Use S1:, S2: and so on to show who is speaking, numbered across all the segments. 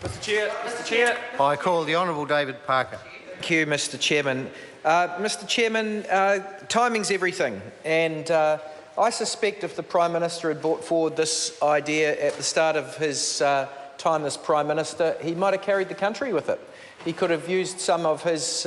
S1: Mr. Chair.
S2: I call the Honourable David Parker.
S1: Thank you, Mr. Chairman. Mr. Chairman, timing's everything, and I suspect if the Prime Minister had brought forward this idea at the start of his time as Prime Minister, he might have carried the country with it. He could have used some of his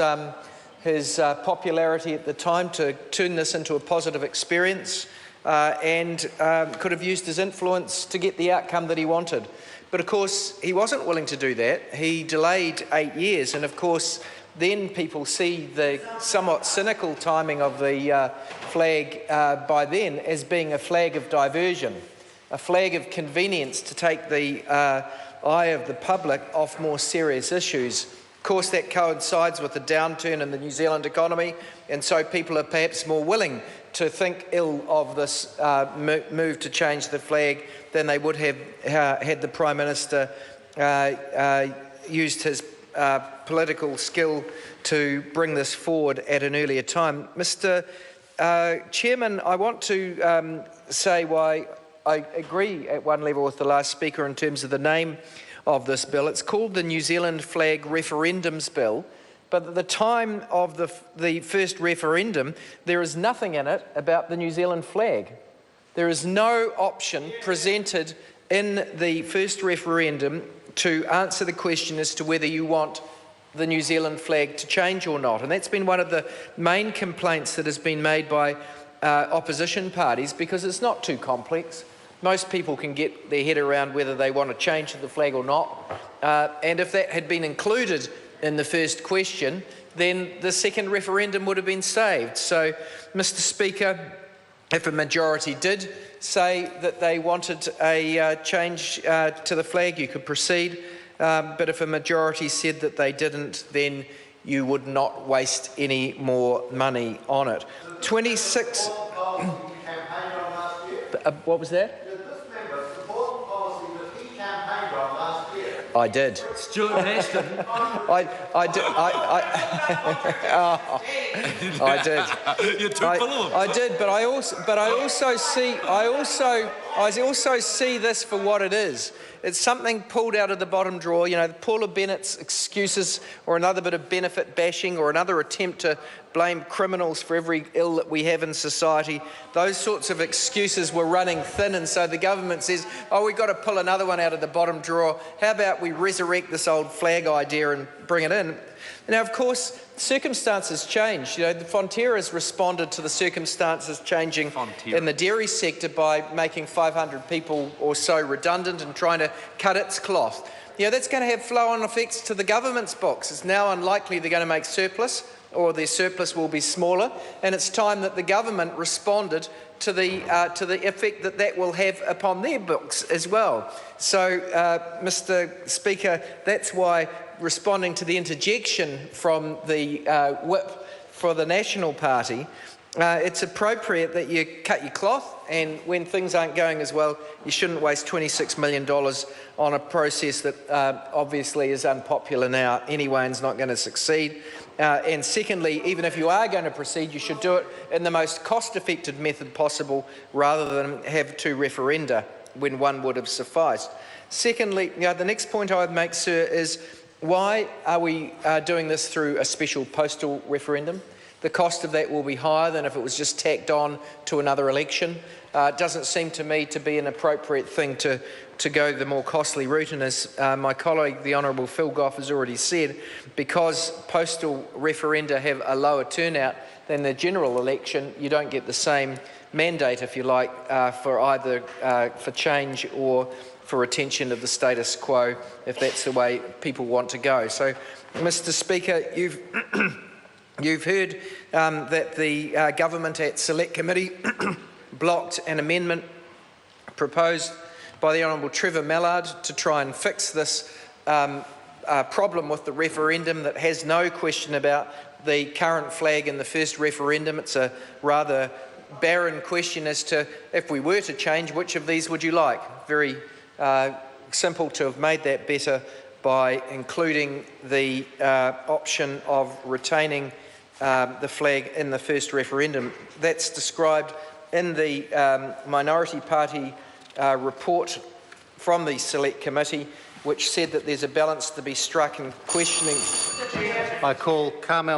S1: popularity at the time to turn this into a positive experience and could have used his influence to get the outcome that he wanted. But of course, he wasn't willing to do that. He delayed 8 years, and of course, then people see the somewhat cynical timing of the flag by then as being a flag of diversion, a flag of convenience to take the eye of the public off more serious issues. Of course, that coincides with the downturn in the New Zealand economy, and so people are perhaps more willing to think ill of this move to change the flag than they would have had the Prime Minister used his political skill to bring this forward at an earlier time. Mr. Chairman, I want to say why I agree at one level with the last speaker in terms of the name of this bill. It's called the New Zealand Flag Referendums Bill, but at the time of the first referendum, there is nothing in it about the New Zealand flag. There is no option presented in the first referendum to answer the question as to whether you want the New Zealand flag to change or not. And that's been one of the main complaints that has been made by opposition parties, because it's not too complex. Most people can get their head around whether they want to change the flag or not. And if that had been included in the first question, then the second referendum would have been saved. So, Mr. Speaker, if a majority did say that they wanted a change to the flag, you could proceed. But if a majority said that they didn't, then you would not waste any more money on it. 26. What was that? I did.
S3: Stuart Ashton.
S1: I did. I did.
S3: You're too full of them.
S1: I did, but I also see this for what it is. It's something pulled out of the bottom drawer. You know, Paula Bennett's excuses, or another bit of benefit bashing, or another attempt to blame criminals for every ill that we have in society. Those sorts of excuses were running thin, and so the government says, oh, we've got to pull another one out of the bottom drawer. How about we resurrect this old flag idea and bring it in? Now, of course, circumstances change. You know, the Fonterra's responded to the circumstances changing in the dairy sector by making 500 people or so redundant and trying to cut its cloth. You know, that's going to have flow-on effects to the government's books. It's now unlikely they're going to make surplus, or their surplus will be smaller, and it's time that the government responded to the effect that that will have upon their books as well. So, Mr. Speaker, that's why responding to the interjection from the whip for the National Party, it's appropriate that you cut your cloth, and when things aren't going as well, you shouldn't waste $26 million on a process that obviously is unpopular now anyway and is not going to succeed. And secondly, even if you are going to proceed, you should do it in the most cost-effective method possible rather than have two referenda when one would have sufficed. Secondly, the next point I would make, sir, is why are we doing this through a special postal referendum? The cost of that will be higher than if it was just tacked on to another election. It doesn't seem to me to be an appropriate thing to go the more costly route, and as my colleague, the Honourable Phil Goff, has already said, because postal referenda have a lower turnout than the general election, you don't get the same mandate, if you like, for either for change or for retention of the status quo, if that's the way people want to go. So, Mr. Speaker, you've heard that the government at Select Committee blocked an amendment proposed by the Honourable Trevor Mallard to try and fix this problem with the referendum that has no question about the current flag in the first referendum. It's a rather barren question as to, if we were to change, which of these would you like? Very simple to have made that better by including the option of retaining the flag in the first referendum. That's described in the Minority Party report from the Select Committee, which said that there's a balance to be struck in questioning.
S2: I call Carmel